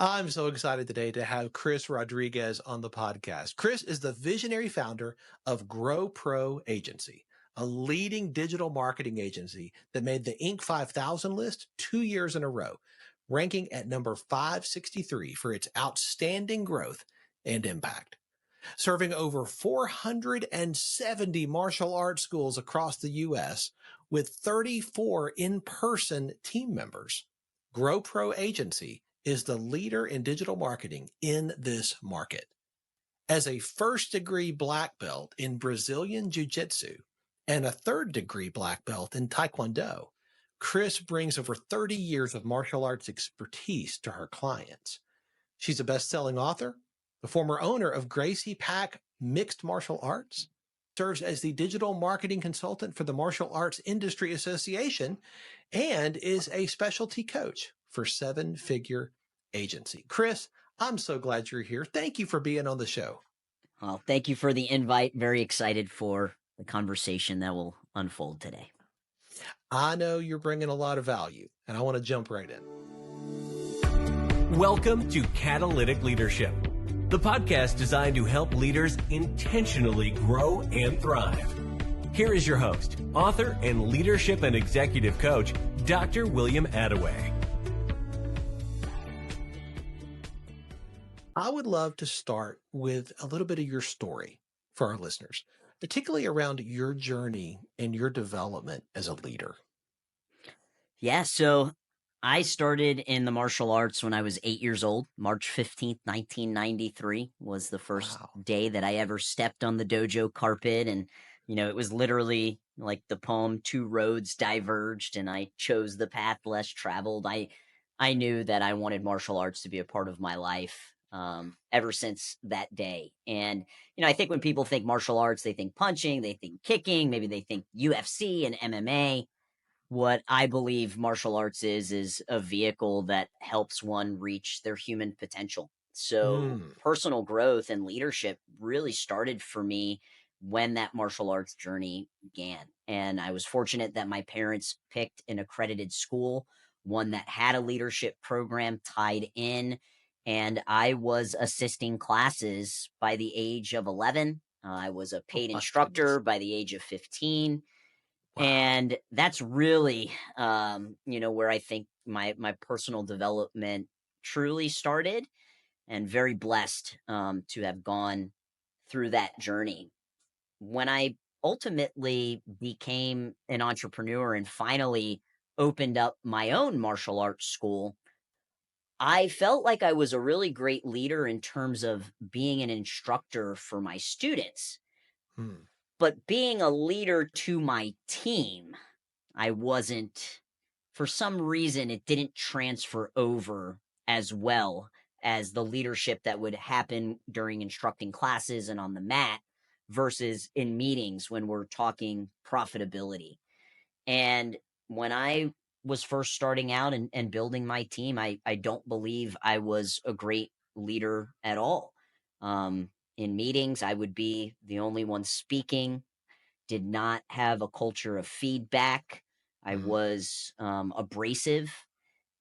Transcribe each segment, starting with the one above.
I'm so excited today to have Cris Rodriguez on the podcast. Cris is the visionary founder of Grow Pro Agency, a leading digital marketing agency that made the Inc. 5000 list 2 years in a row, ranking at number 563 for its outstanding growth and impact. Serving over 470 martial arts schools across the U.S. with 34 in-person team members. Grow Pro Agency is the leader in digital marketing in this market. As a first-degree black belt in Brazilian Jiu-Jitsu and a third-degree black belt in Taekwondo, Cris brings over 30 years of martial arts expertise to her clients. She's a best-selling author, the former owner of Gracie Pack Mixed Martial Arts, serves as the digital marketing consultant for the Martial Arts Industry Association, and is a specialty coach for Seven Figure Agency. Cris, I'm so glad you're here. Thank you for being on the show. Well, thank you for the invite. Very excited for the conversation that will unfold today. I know you're bringing a lot of value, and I want to jump right in. Welcome to Catalytic Leadership, the podcast designed to help leaders intentionally grow and thrive. Here is your host, author, and leadership and executive coach, Dr. William Attaway. I would love to start with a little bit of your story for our listeners, particularly around your journey and your development as a leader. Yeah, so I started in the martial arts when I was 8 years old. March 15th, 1993 was the first day that I ever stepped on the dojo carpet. And, it was literally like the poem, two roads diverged, and I chose the path less traveled. I knew that I wanted martial arts to be a part of my life ever since that day. And, I think when people think martial arts, they think punching, they think kicking, maybe they think UFC and MMA. What I believe martial arts is a vehicle that helps one reach their human potential. So personal growth and leadership really started for me when that martial arts journey began. And I was fortunate that my parents picked an accredited school, one that had a leadership program tied in. And I was assisting classes by the age of 11. I was a paid instructor by the age of 15. Wow. And that's really, where I think my personal development truly started, and very blessed to have gone through that journey. When I ultimately became an entrepreneur and finally opened up my own martial arts school, I felt like I was a really great leader in terms of being an instructor for my students. But being a leader to my team, I wasn't. For some reason, it didn't transfer over as well as the leadership that would happen during instructing classes and on the mat versus in meetings when we're talking profitability. And when I was first starting out and building my team, I don't believe I was a great leader at all. In meetings, I would be the only one speaking, did not have a culture of feedback. I was abrasive,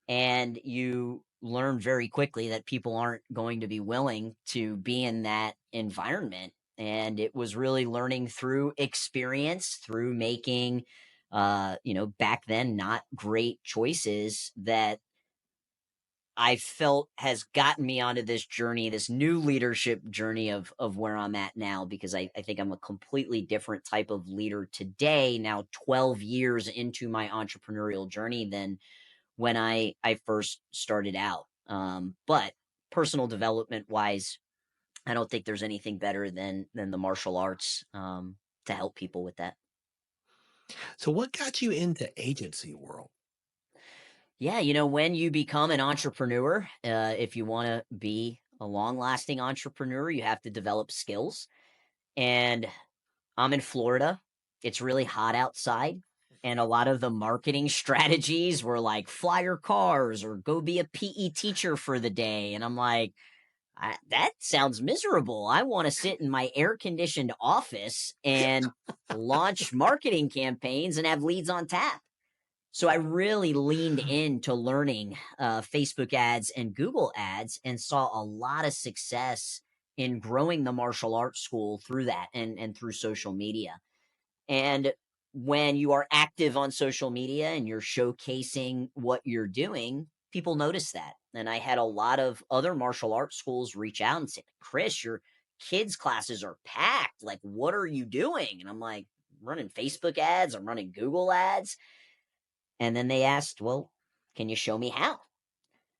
and you learn very quickly that people aren't going to be willing to be in that environment. And it was really learning through experience, through making, back then, not great choices that I felt has gotten me onto this journey, this new leadership journey of where I'm at now, because I think I'm a completely different type of leader today, now 12 years into my entrepreneurial journey than when I first started out. But personal development wise, I don't think there's anything better than the martial arts to help people with that. So what got you into agency world? Yeah, when you become an entrepreneur, if you want to be a long-lasting entrepreneur, you have to develop skills. And I'm in Florida. It's really hot outside. And a lot of the marketing strategies were like fly your cars or go be a PE teacher for the day. And I'm like, that sounds miserable. I want to sit in my air-conditioned office and launch marketing campaigns and have leads on tap. So I really leaned into learning Facebook ads and Google ads and saw a lot of success in growing the martial arts school through that and through social media. And when you are active on social media and you're showcasing what you're doing, people notice that. And I had a lot of other martial arts schools reach out and say, Chris, your kids' classes are packed. Like, what are you doing? And I'm like, running Facebook ads, I'm running Google ads. And then they asked, well, can you show me how?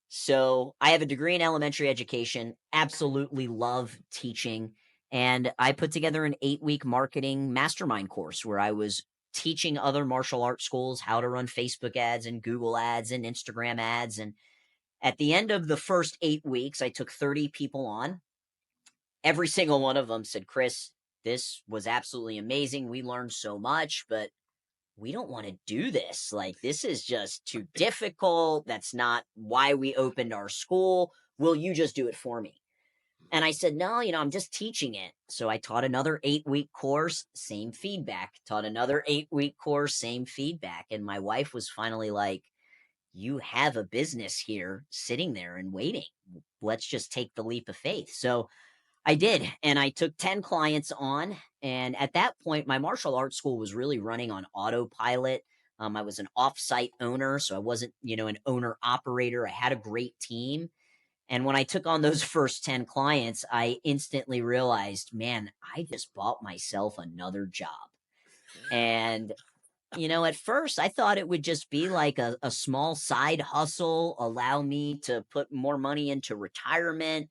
So I have a degree in elementary education, absolutely love teaching. And I put together an 8-week marketing mastermind course where I was teaching other martial arts schools how to run Facebook ads and Google ads and Instagram ads. And at the end of the first 8 weeks, I took 30 people on. Every single one of them said, Chris, this was absolutely amazing. We learned so much, but we don't want to do this. Like, this is just too difficult. That's not why we opened our school. Will you just do it for me? And I said, no, I'm just teaching it. So I taught another 8-week course, same feedback. Taught another 8-week course, same feedback. And my wife was finally like, you have a business here sitting there and waiting. Let's just take the leap of faith. So I did. And I took 10 clients on. And at that point, my martial arts school was really running on autopilot. I was an offsite owner, so I wasn't, an owner operator. I had a great team. And when I took on those first 10 clients, I instantly realized, man, I just bought myself another job. And, at first I thought it would just be like a small side hustle, allow me to put more money into retirement.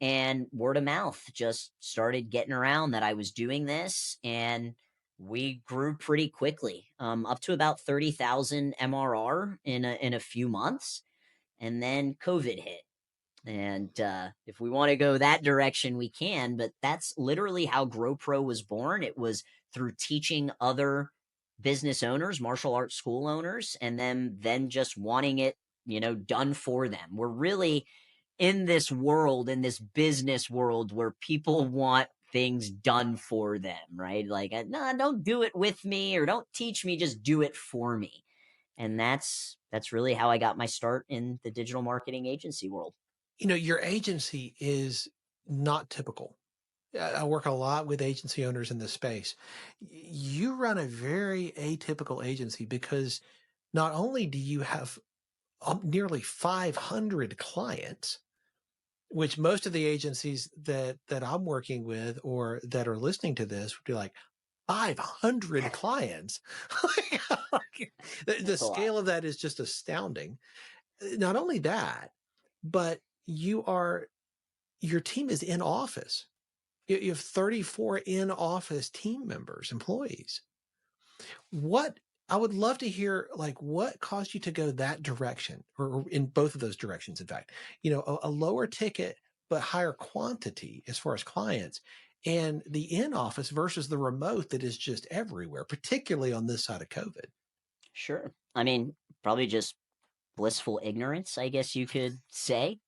And word of mouth just started getting around that I was doing this, and we grew pretty quickly, up to about 30,000 MRR in a few months, and then COVID hit. And if we want to go that direction, we can. But that's literally how GrowPro was born. It was through teaching other business owners, martial arts school owners, and then just wanting it, done for them. We're really in this world, in this business world where people want things done for them, right? Like, no, don't do it with me or don't teach me, just do it for me. And that's really how I got my start in the digital marketing agency world. Your agency is not typical. I work a lot with agency owners in this space. You run a very atypical agency because not only do you have nearly 500 clients, which most of the agencies that I'm working with or that are listening to this would be like, 500 clients. The scale of that is just astounding. Not only that, but your team is in office. You have 34 in-office team members, employees. I would love to hear, like, what caused you to go that direction, or in both of those directions, in fact, a lower ticket, but higher quantity as far as clients, and the in-office versus the remote that is just everywhere, particularly on this side of COVID. Sure. I mean, probably just blissful ignorance, I guess you could say.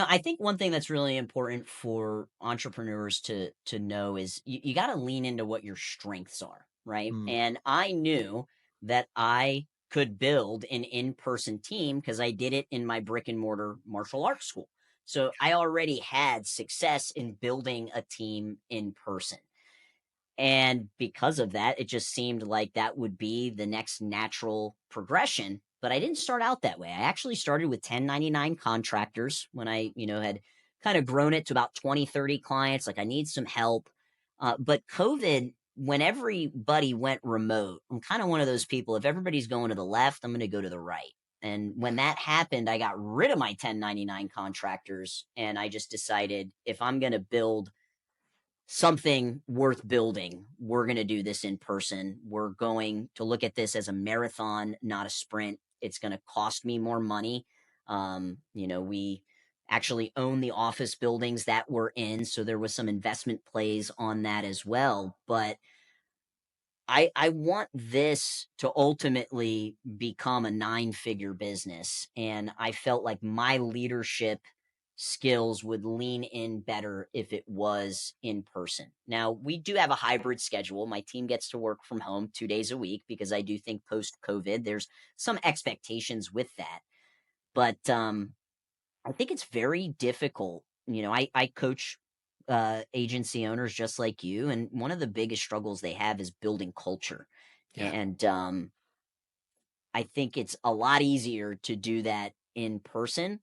I think one thing that's really important for entrepreneurs to know is you got to lean into what your strengths are, right? And I knew that I could build an in-person team because I did it in my brick and mortar martial arts school. So I already had success in building a team in person. And because of that, it just seemed like that would be the next natural progression. But I didn't start out that way. I actually started with 1099 contractors when I, had kind of grown it to about 20, 30 clients. Like, I need some help. But COVID, when everybody went remote, I'm kind of one of those people. If everybody's going to the left, I'm going to go to the right. And when that happened, I got rid of my 1099 contractors. And I just decided, if I'm going to build something worth building, we're going to do this in person. We're going to look at this as a marathon, not a sprint. It's going to cost me more money. We actually own the office buildings that we're in, so there was some investment plays on that as well. But I want this to ultimately become a 9-figure business. And I felt like my leadership skills would lean in better if it was in person. Now, we do have a hybrid schedule. My team gets to work from home 2 days a week because I do think post-COVID, there's some expectations with that. But I think it's very difficult. I coach agency owners just like you, and one of the biggest struggles they have is building culture. Yeah. And I think it's a lot easier to do that in person.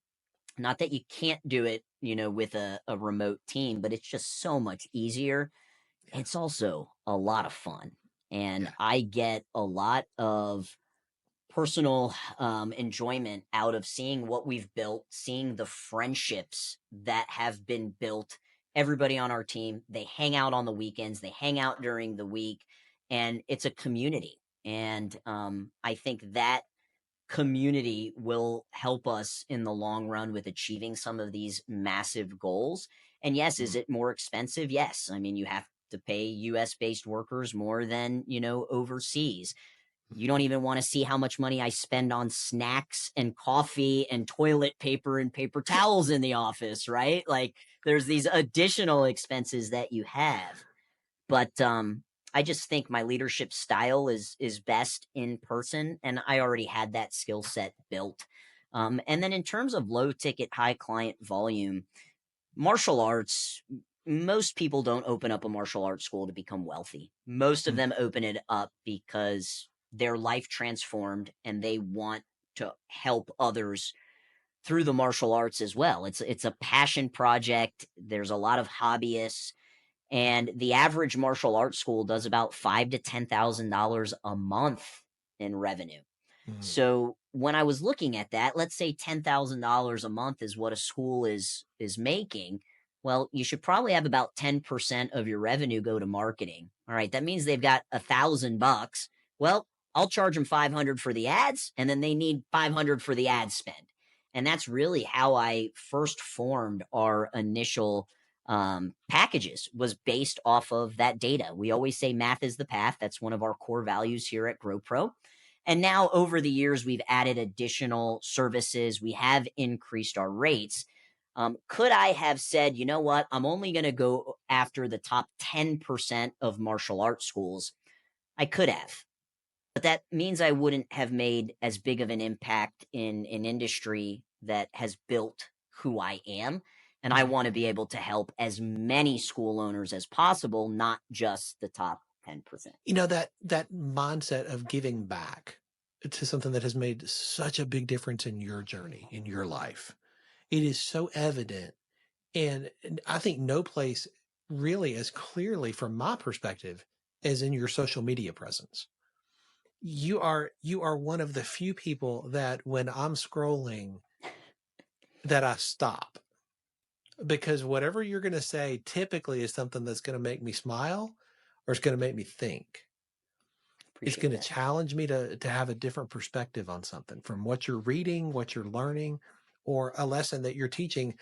Not that you can't do it, with a remote team, but it's just so much easier. Yeah. It's also a lot of fun. And Yeah. I get a lot of personal enjoyment out of seeing what we've built, seeing the friendships that have been built. Everybody on our team, they hang out on the weekends, they hang out during the week, and it's a community. And I think that community will help us in the long run with achieving some of these massive goals. And yes, is it more expensive? Yes. I mean, you have to pay US based workers more than, overseas. You don't even want to see how much money I spend on snacks and coffee and toilet paper and paper towels in the office, right? Like there's these additional expenses that you have. But I just think my leadership style is best in person, and I already had that skill set built. And then in terms of low ticket, high client volume, martial arts, most people don't open up a martial arts school to become wealthy. Most of them open it up because their life transformed and they want to help others through the martial arts as well. It's a passion project. There's a lot of hobbyists, and the average martial arts school does about $5,000 to $10,000 a month in revenue. So when I was looking at that, let's say $10,000 a month is what a school is making. Well, you should probably have about 10% of your revenue go to marketing. All right, that means they've got $1,000. Well, I'll charge them 500 for the ads, and then they need 500 for the ad spend. And that's really how I first formed our initial packages, was based off of that data. We always say math is the path. That's one of our core values here at GrowPro. And now over the years, we've added additional services. We have increased our rates. Could I have said, you know what, I'm only going to go after the top 10% of martial arts schools? I could have. But that means I wouldn't have made as big of an impact in an industry that has built who I am. And I want to be able to help as many school owners as possible, not just the top 10%. That mindset of giving back to something that has made such a big difference in your journey, in your life. It is so evident. And I think no place really as clearly from my perspective as in your social media presence. You are one of the few people that when I'm scrolling that I stop, because whatever you're going to say typically is something that's going to make me smile or it's going to make me think. It's going to challenge me to have a different perspective on something from what you're reading, what you're learning, or a lesson that you're teaching,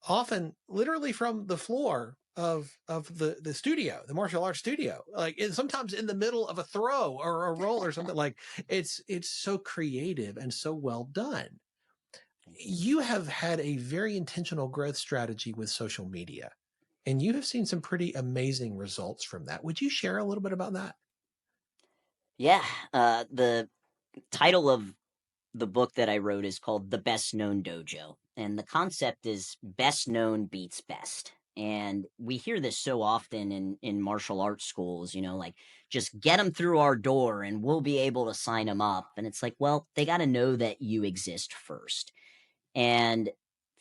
often literally from the floor of the studio, the martial arts studio, like sometimes in the middle of a throw or a roll or something. Like it's so creative and so well done. You have had a very intentional growth strategy with social media, and you have seen some pretty amazing results from that. Would you share a little bit about that? Yeah. The title of the book that I wrote is called The Best Known Dojo. And the concept is best known beats best. And we hear this so often in martial arts schools, like just get them through our door and we'll be able to sign them up. And it's like, well, they got to know that you exist first. And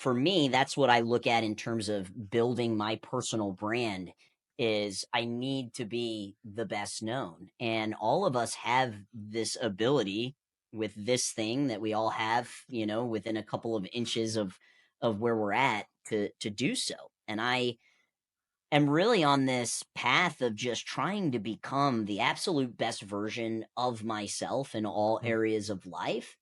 for me, that's what I look at in terms of building my personal brand. Is I need to be the best known. And all of us have this ability with this thing that we all have, within a couple of inches of where we're at to do so. And I am really on this path of just trying to become the absolute best version of myself in all areas of life,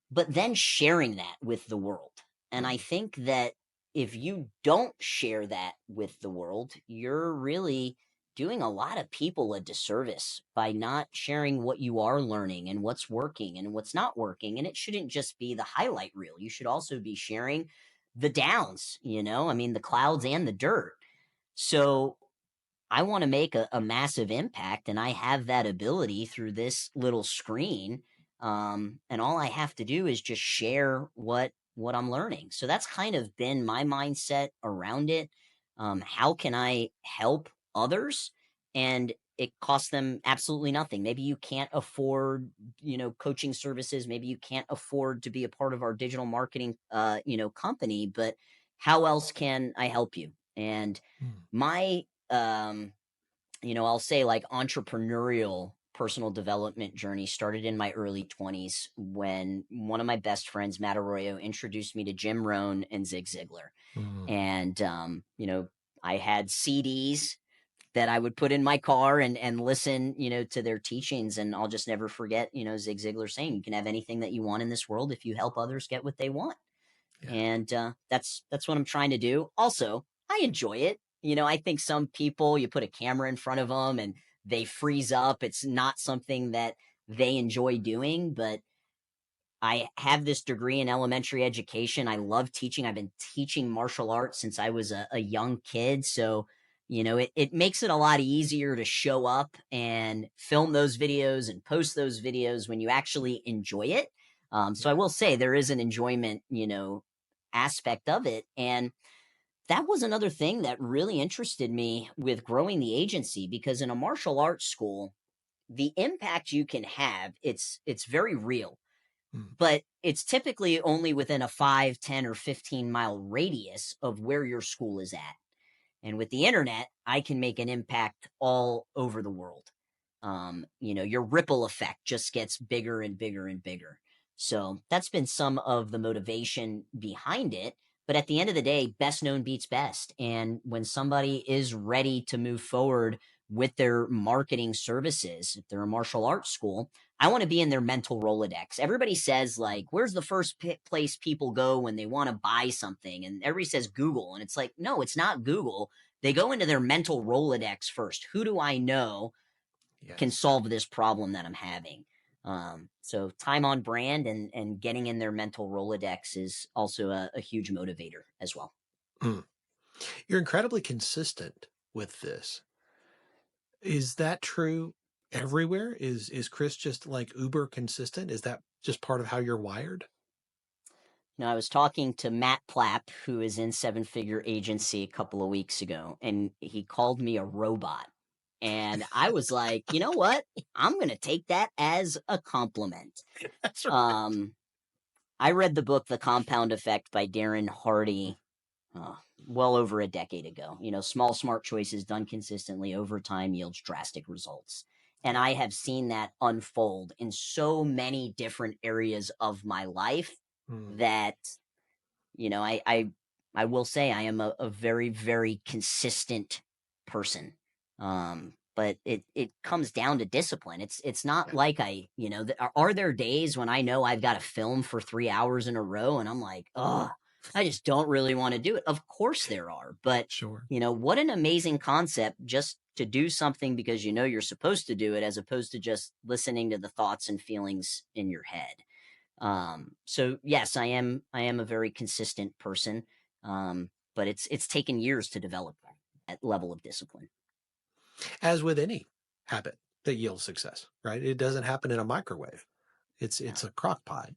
but then sharing that with the world. And I think that if you don't share that with the world, you're really doing a lot of people a disservice by not sharing what you are learning and what's working and what's not working. And it shouldn't just be the highlight reel. You should also be sharing the downs, I mean, the clouds and the dirt. So I want to make a massive impact, and I have that ability through this little screen. And all I have to do is just share what I'm learning. So that's kind of been my mindset around it. How can I help others? And it costs them absolutely nothing. Maybe you can't afford, coaching services. Maybe you can't afford to be a part of our digital marketing, company, but how else can I help you? And my, I'll say like entrepreneurial personal development journey started in my early 20s when one of my best friends, Matt Arroyo, introduced me to Jim Rohn and Zig Ziglar. And, I had CDs that I would put in my car and listen, to their teachings. And I'll just never forget, Zig Ziglar saying, you can have anything that you want in this world if you help others get what they want. Yeah. And that's what I'm trying to do. Also, I enjoy it. I think some people, you put a camera in front of them and they freeze up. It's not something that they enjoy doing, but I have this degree in elementary education. I love teaching. I've been teaching martial arts since I was a young kid. So, it makes it a lot easier to show up and film those videos and post those videos when you actually enjoy it. So I will say there is an enjoyment, aspect of it. And that was another thing that really interested me with growing the agency, because in a martial arts school, the impact you can have, it's very real, but it's typically only within a 5, 10, or 15-mile radius of where your school is at. And with the internet, I can make an impact all over the world. Your ripple effect just gets bigger and bigger and bigger. So that's been some of the motivation behind it. But at the end of the day, best known beats best. And when somebody is ready to move forward with their marketing services, if they're a martial arts school, I want to be in their mental Rolodex. Everybody says, like, where's the first place people go when they want to buy something? And everybody says Google. And it's like, no, it's not Google. They go into their mental Rolodex first. Who do I know can solve this problem that I'm having? So time on brand and getting in their mental Rolodex is also a huge motivator as well. You're incredibly consistent with this. Is that true everywhere? Is Cris just like uber consistent? Is that just part of how you're wired? I was talking to Matt Plapp, who is in Seven Figure Agency, a couple of weeks ago, and he called me a robot. And I was like, you know what? I'm going to take that as a compliment. That's right. I read the book, The Compound Effect by Darren Hardy, well over a decade ago. Small, smart choices done consistently over time yields drastic results. And I have seen that unfold in so many different areas of my life that, I will say I am a very, very consistent person. But it comes down to discipline. It's not like are there days when I know I've got to film for 3 hours in a row and I'm like, oh, I just don't really want to do it. Of course there are, but sure. What an amazing concept just to do something because you're supposed to do it, as opposed to just listening to the thoughts and feelings in your head. So yes, I am a very consistent person. But it's taken years to develop that level of discipline. As with any habit that yields success, right? It doesn't happen in a microwave. It's a crock pot.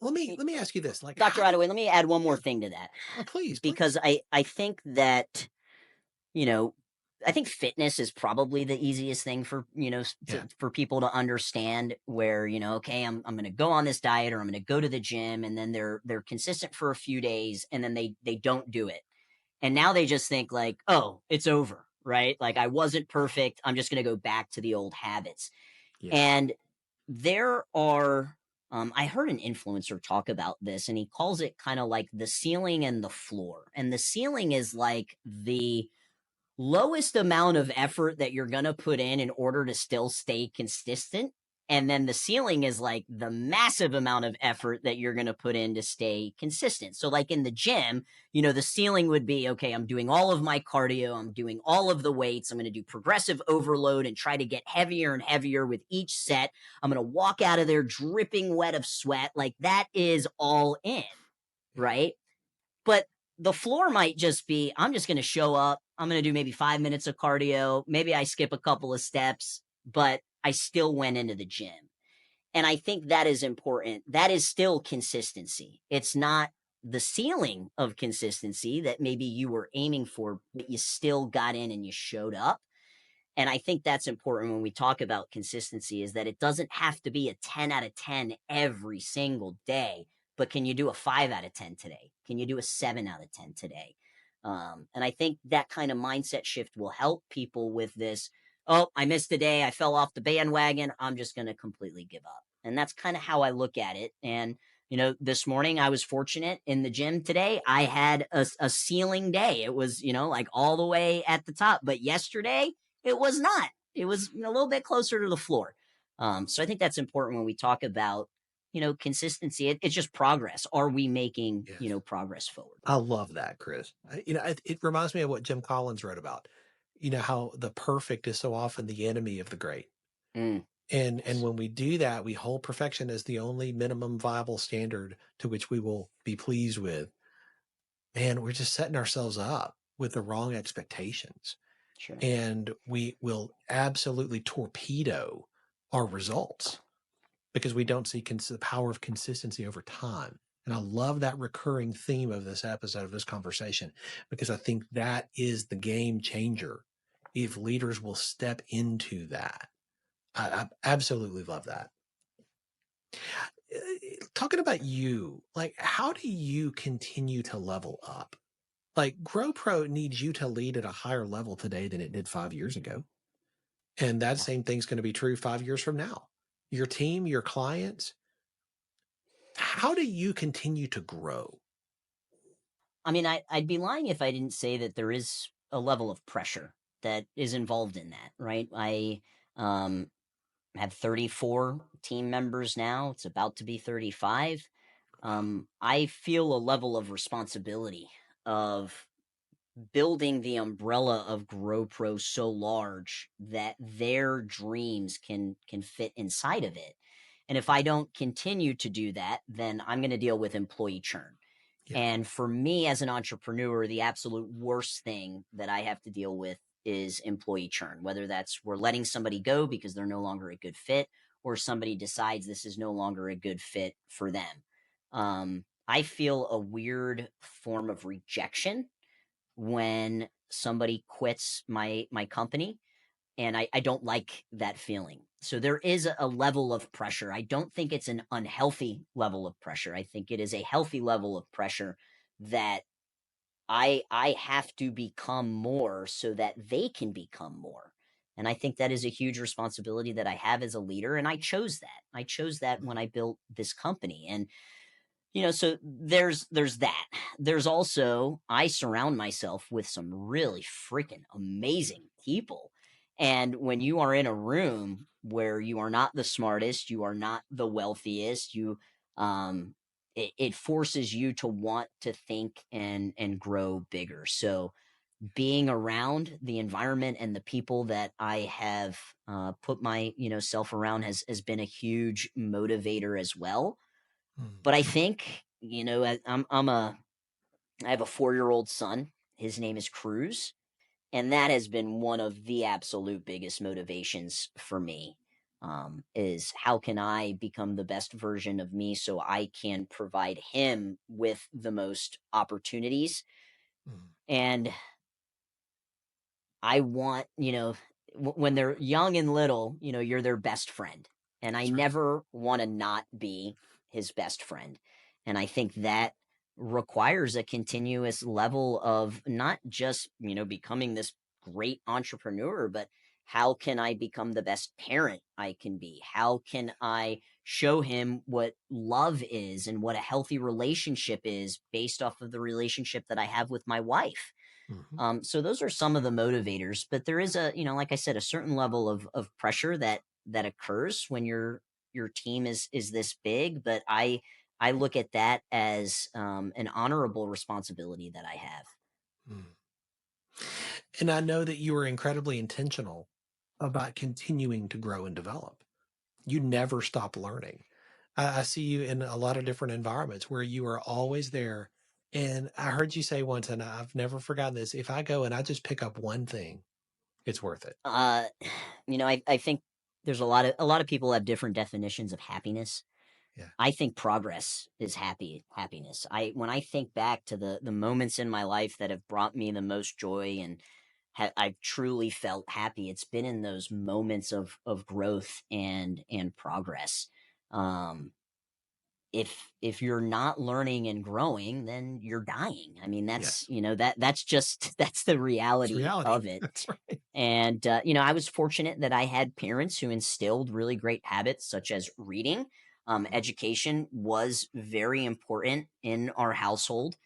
Let me ask you this, like Dr. Attaway, let me add one more thing to that. Oh, please. Because I think that, I think fitness is probably the easiest thing for, for people to understand, where, okay, I'm going to go on this diet, or I'm going to go to the gym, and then they're consistent for a few days and then they don't do it. And now they just think like, oh, it's over, right? Like, I wasn't perfect. I'm just going to go back to the old habits. And there are, I heard an influencer talk about this, and he calls it kind of like the ceiling and the floor. And the ceiling is like the lowest amount of effort that you're going to put in order to still stay consistent. And then the ceiling is like the massive amount of effort that you're going to put in to stay consistent. So like in the gym, the ceiling would be, okay, I'm doing all of my cardio. I'm doing all of the weights. I'm going to do progressive overload and try to get heavier and heavier with each set. I'm going to walk out of there dripping wet of sweat. Like, that is all in, right? But the floor might just be, I'm just going to show up. I'm going to do maybe 5 minutes of cardio. Maybe I skip a couple of steps, but I still went into the gym. And I think that is important. That is still consistency. It's not the ceiling of consistency that maybe you were aiming for, but you still got in and you showed up. And I think that's important when we talk about consistency, is that it doesn't have to be a 10 out of 10 every single day, but can you do a 5 out of 10 today? Can you do a 7 out of 10 today? And I think that kind of mindset shift will help people with this. Oh, I missed a day. I fell off the bandwagon. I'm just going to completely give up. And that's kind of how I look at it. And, you know, this morning I was fortunate in the gym today. I had a ceiling day. It was, you know, like all the way at the top. But yesterday, it was not. It was a little bit closer to the floor. So I think that's important when we talk about, you know, consistency. It's just progress. Are we making, you know, progress forward? I love that, Chris. You know, it reminds me of what Jim Collins wrote about, you know, how the perfect is so often the enemy of the great. And when we do that, we hold perfection as the only minimum viable standard to which we will be pleased with. Man, we're just setting ourselves up with the wrong expectations. Sure. And we will absolutely torpedo our results because we don't see the power of consistency over time. And I love that recurring theme of this episode, of this conversation, because I think that is the game changer if leaders will step into that. I absolutely love that. Talking about you, like, how do you continue to level up? Like, GrowPro needs you to lead at a higher level today than it did 5 years ago. And that same thing's going to be true 5 years from now. Your team, your clients, how do you continue to grow? I mean, I'd be lying if I didn't say that there is a level of pressure that is involved in that, right? I have 34 team members now. It's about to be 35. I feel a level of responsibility of building the umbrella of GrowPro so large that their dreams can fit inside of it. And if I don't continue to do that, then I'm going to deal with employee churn. Yeah. And for me as an entrepreneur, the absolute worst thing that I have to deal with is employee churn, whether that's we're letting somebody go because they're no longer a good fit, or somebody decides this is no longer a good fit for them. I feel a weird form of rejection when somebody quits my company, and I don't like that feeling. So there is a level of pressure. I don't think it's an unhealthy level of pressure. I think it is a healthy level of pressure that I have to become more so that they can become more. And I think that is a huge responsibility that I have as a leader. And I chose that. I chose that when I built this company. And you know, so there's that. There's also, I surround myself with some really freaking amazing people. And when you are in a room where you are not the smartest, you are not the wealthiest, it forces you to want to think and grow bigger. So being around the environment and the people that I have put my, you know, self around has been a huge motivator as well. But I think, you know, I have a 4-year-old son. His name is Cruz. And that has been one of the absolute biggest motivations for me, is how can I become the best version of me so I can provide him with the most opportunities. And I want, you know, when they're young and little, you know, you're their best friend. And I never want to not be his best friend. And I think that requires a continuous level of not just, you know, becoming this great entrepreneur, but how can I become the best parent I can be? How can I show him what love is and what a healthy relationship is based off of the relationship that I have with my wife? So those are some of the motivators, but there is a, you know, like I said, a certain level of pressure that occurs when your team is this big. But I look at that as an honorable responsibility that I have. And I know that you are incredibly intentional about continuing to grow and develop. You never stop learning. I see you in a lot of different environments where you are always there And I heard you say once, and I've never forgotten this, if I go and I just pick up one thing, it's worth it. I think there's a lot of people have different definitions of happiness. Yeah. I think progress is happiness. When I think back to the moments in my life that have brought me the most joy and I've truly felt happy, it's been in those moments of growth and progress. If you're not learning and growing, then you're dying. I mean, that's that's the reality of it. That's right. And I was fortunate that I had parents who instilled really great habits such as reading. Education was very important in our household.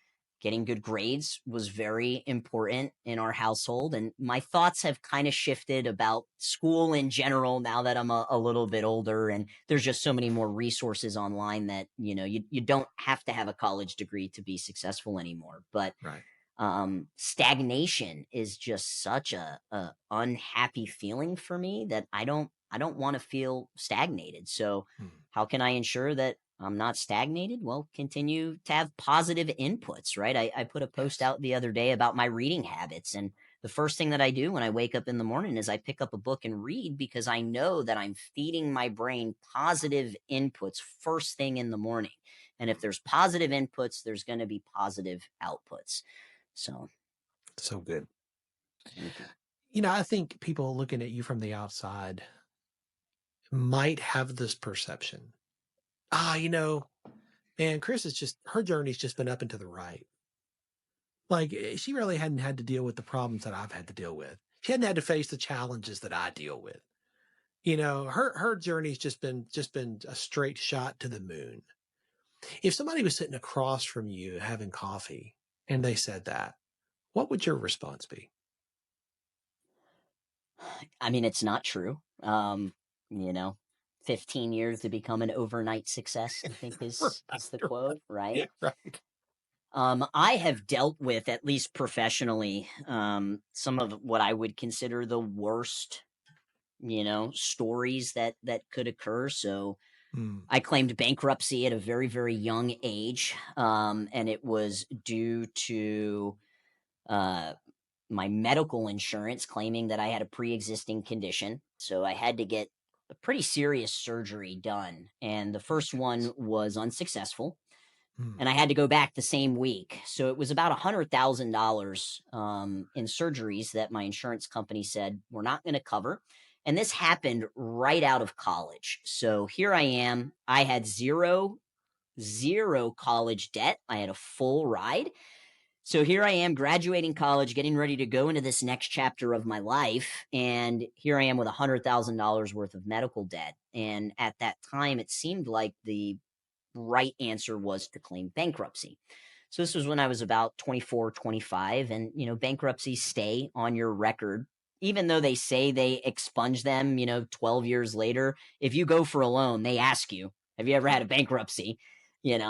Getting good grades was very important in our household. And my thoughts have kind of shifted about school in general now that I'm a little bit older, and there's just so many more resources online that, you don't have to have a college degree to be successful anymore. But Right. Stagnation is just such a unhappy feeling for me that I don't want to feel stagnated. So how can I ensure that I'm not stagnated? Well, continue to have positive inputs, right? I put a post out the other day about my reading habits, and the first thing that I do when I wake up in the morning is I pick up a book and read, because I know that I'm feeding my brain positive inputs first thing in the morning. And if there's positive inputs, there's going to be positive outputs. So good. I think people looking at you from the outside might have this perception. Man, Cris her journey's just been up and to the right. Like, she really hadn't had to deal with the problems that I've had to deal with. She hadn't had to face the challenges that I deal with. Her journey's just been a straight shot to the moon. If somebody was sitting across from you having coffee and they said that, what would your response be? I mean, it's not true. 15 years to become an overnight success, I think is the quote, right? Yeah, right. I have dealt with, at least professionally, some of what I would consider the worst, stories that could occur. So I claimed bankruptcy at a very, very young age, and it was due to my medical insurance claiming that I had a pre-existing condition. So I had to get a pretty serious surgery done. And the first one was unsuccessful. And I had to go back the same week. So it was about $100,000 in surgeries that my insurance company said we're not going to cover. And this happened right out of college. So here I am. I had zero college debt. I had a full ride. So here I am graduating college, getting ready to go into this next chapter of my life. And here I am with $100,000 worth of medical debt. And at that time, it seemed like the right answer was to claim bankruptcy. So this was when I was about 24, 25. And, bankruptcies stay on your record. Even though they say they expunge them, 12 years later, if you go for a loan, they ask you, have you ever had a bankruptcy?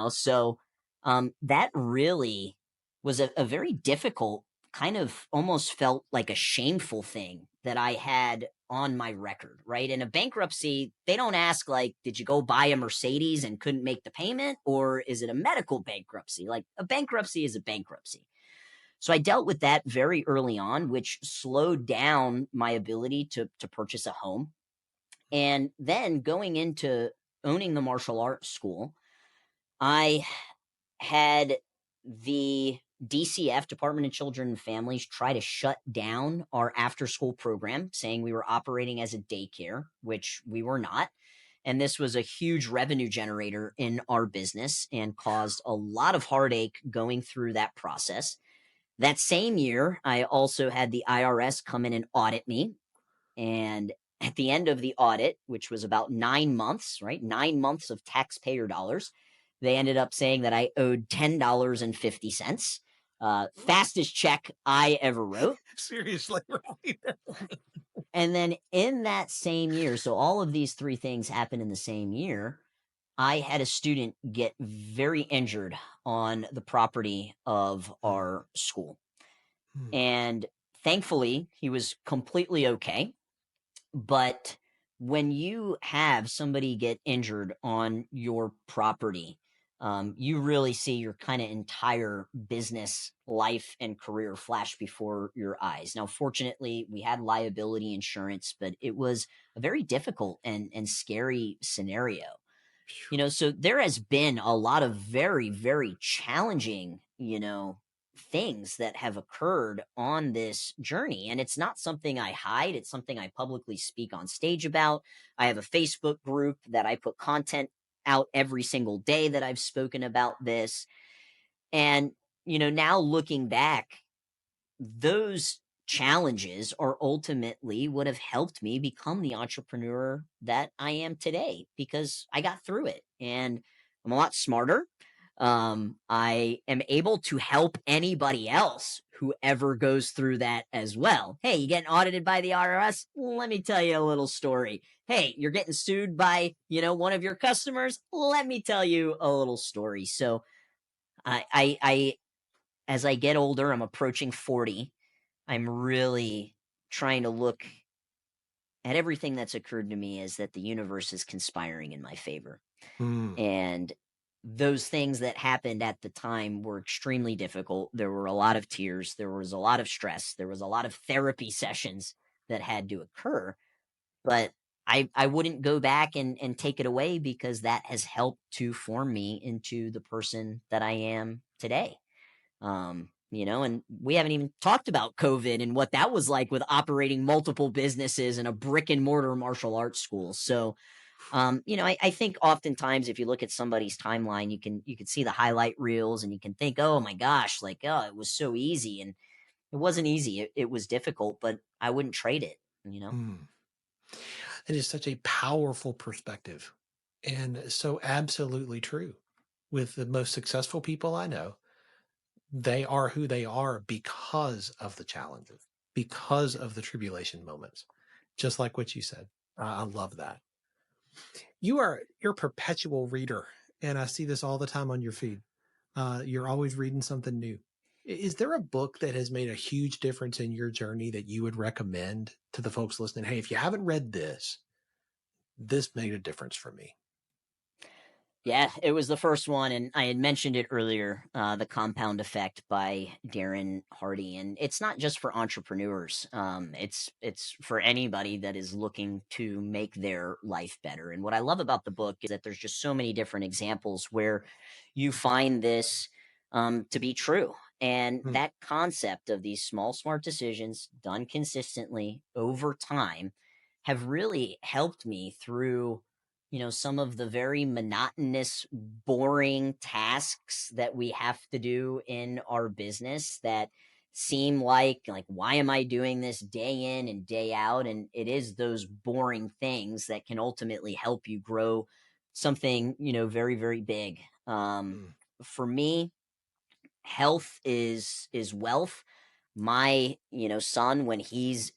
So that really was a very difficult, kind of almost felt like a shameful thing that I had on my record, right? In a bankruptcy, they don't ask like, did you go buy a Mercedes and couldn't make the payment? Or is it a medical bankruptcy? Like, a bankruptcy is a bankruptcy. So I dealt with that very early on, which slowed down my ability to purchase a home. And then going into owning the martial arts school, I had the DCF, Department of Children and Families, try to shut down our after-school program, saying we were operating as a daycare, which we were not. And this was a huge revenue generator in our business and caused a lot of heartache going through that process. That same year, I also had the IRS come in and audit me. And at the end of the audit, which was about 9 months, right? 9 months of taxpayer dollars, they ended up saying that I owed $10.50. Fastest check I ever wrote. Seriously, right? And then in that same year, so all of these three things happened in the same year, I had a student get very injured on the property of our school. And thankfully, he was completely okay. But when you have somebody get injured on your property, you really see your kind of entire business life and career flash before your eyes. Now, fortunately, we had liability insurance, but it was a very difficult and scary scenario. So there has been a lot of very, very challenging, things that have occurred on this journey. And it's not something I hide. It's something I publicly speak on stage about. I have a Facebook group that I put content out every single day that I've spoken about this. And, now looking back, those challenges are ultimately what have helped me become the entrepreneur that I am today because I got through it and I'm a lot smarter. I am able to help anybody else who ever goes through that as well. Hey, you getting audited by the IRS? Let me tell you a little story. Hey, you're getting sued by, one of your customers? Let me tell you a little story. So I as I get older, I'm approaching 40. I'm really trying to look at everything that's occurred to me as that the universe is conspiring in my favor. And those things that happened at the time were extremely difficult. There were a lot of tears. There was a lot of stress. There was a lot of therapy sessions that had to occur. But I wouldn't go back and take it away because that has helped to form me into the person that I am today. And we haven't even talked about COVID and what that was like with operating multiple businesses and a brick and mortar martial arts school. So, I think oftentimes if you look at somebody's timeline, you can see the highlight reels and you can think, oh my gosh, like, oh, it was so easy. And it wasn't easy. It was difficult, but I wouldn't trade it. It is such a powerful perspective and so absolutely true. With the most successful people I know, they are who they are because of the challenges, because of the tribulation moments, just like what you said. I love that. You're a perpetual reader, and I see this all the time on your feed. You're always reading something new. Is there a book that has made a huge difference in your journey that you would recommend to the folks listening? Hey, if you haven't read this, this made a difference for me. Yeah, it was the first one, and I had mentioned it earlier, The Compound Effect by Darren Hardy. And it's not just for entrepreneurs. It's for anybody that is looking to make their life better. And what I love about the book is that there's just so many different examples where you find this to be true. And that concept of these small, smart decisions done consistently over time have really helped me through some of the very monotonous, boring tasks that we have to do in our business that seem like, why am I doing this day in and day out? And it is those boring things that can ultimately help you grow something, very, very big. For me, health is wealth. My, son, when he's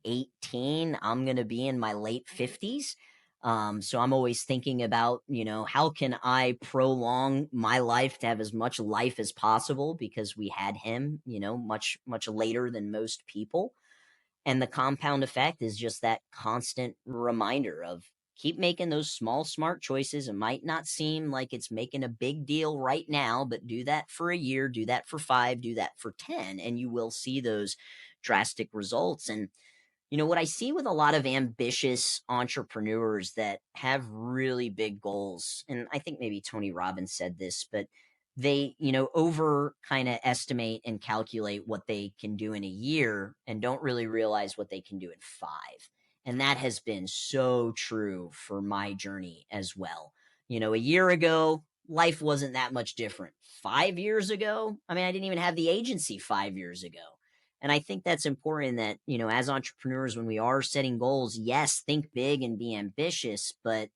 18, I'm going to be in my late 50s. So I'm always thinking about, how can I prolong my life to have as much life as possible because we had him, much, much later than most people. And the compound effect is just that constant reminder of keep making those small, smart choices. It might not seem like it's making a big deal right now, but do that for a year, do that for 5, do that for 10, and you will see those drastic results. And what I see with a lot of ambitious entrepreneurs that have really big goals, and I think maybe Tony Robbins said this, but they, over kind of estimate and calculate what they can do in a year and don't really realize what they can do in 5. And that has been so true for my journey as well. A year ago, life wasn't that much different. 5 years ago, I didn't even have the agency 5 years ago. And I think that's important that, as entrepreneurs, when we are setting goals, yes, think big and be ambitious, but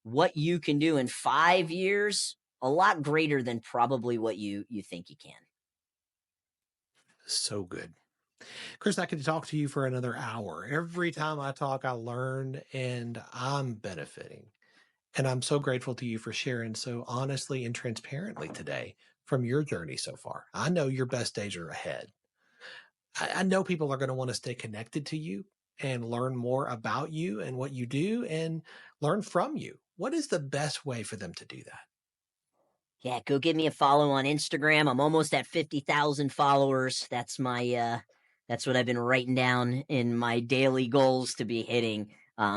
what you can do in 5 years, a lot greater than probably what you think you can. So good. Cris, I could talk to you for another hour. Every time I talk, I learn and I'm benefiting. And I'm so grateful to you for sharing so honestly and transparently today from your journey so far. I know your best days are ahead. I know people are going to want to stay connected to you and learn more about you and what you do and learn from you. What is the best way for them to do that? Yeah, go give me a follow on Instagram. I'm almost at 50,000 followers. That's that's what I've been writing down in my daily goals to be hitting.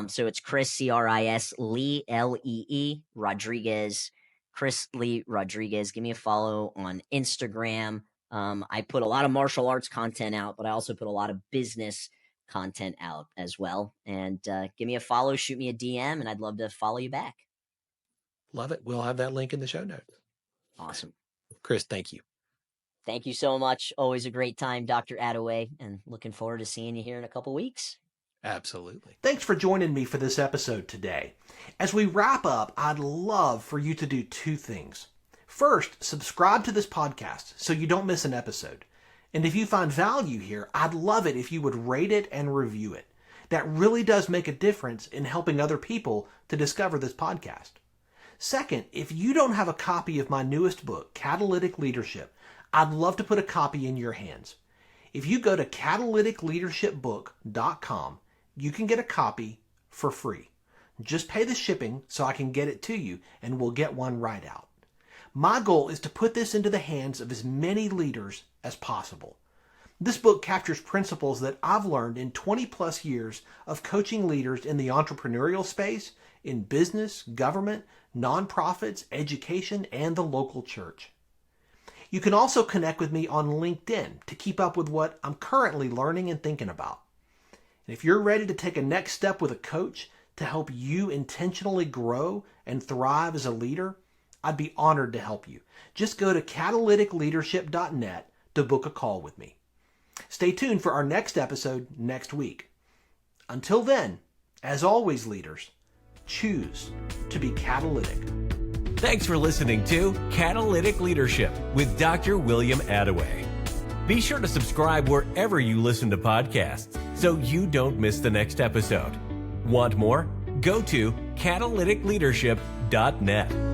So it's Cris, C-R-I-S, Lee, L-E-E, Rodriguez, Cris Lee Rodriguez. Give me a follow on Instagram. I put a lot of martial arts content out, but I also put a lot of business content out as well. And give me a follow, shoot me a DM, and I'd love to follow you back. Love it. We'll have that link in the show notes. Awesome. Cris, thank you. Thank you so much. Always a great time, Dr. Attaway, and looking forward to seeing you here in a couple weeks. Absolutely. Thanks for joining me for this episode today. As we wrap up, I'd love for you to do two things. First, subscribe to this podcast so you don't miss an episode. And if you find value here, I'd love it if you would rate it and review it. That really does make a difference in helping other people to discover this podcast. Second, if you don't have a copy of my newest book, Catalytic Leadership, I'd love to put a copy in your hands. If you go to catalyticleadershipbook.com, you can get a copy for free. Just pay the shipping so I can get it to you, and we'll get one right out. My goal is to put this into the hands of as many leaders as possible. This book captures principles that I've learned in 20 plus years of coaching leaders in the entrepreneurial space, in business, government, nonprofits, education, and the local church. You can also connect with me on LinkedIn to keep up with what I'm currently learning and thinking about. And if you're ready to take a next step with a coach to help you intentionally grow and thrive as a leader, I'd be honored to help you. Just go to catalyticleadership.net to book a call with me. Stay tuned for our next episode next week. Until then, as always, leaders, choose to be catalytic. Thanks for listening to Catalytic Leadership with Dr. William Attaway. Be sure to subscribe wherever you listen to podcasts so you don't miss the next episode. Want more? Go to catalyticleadership.net.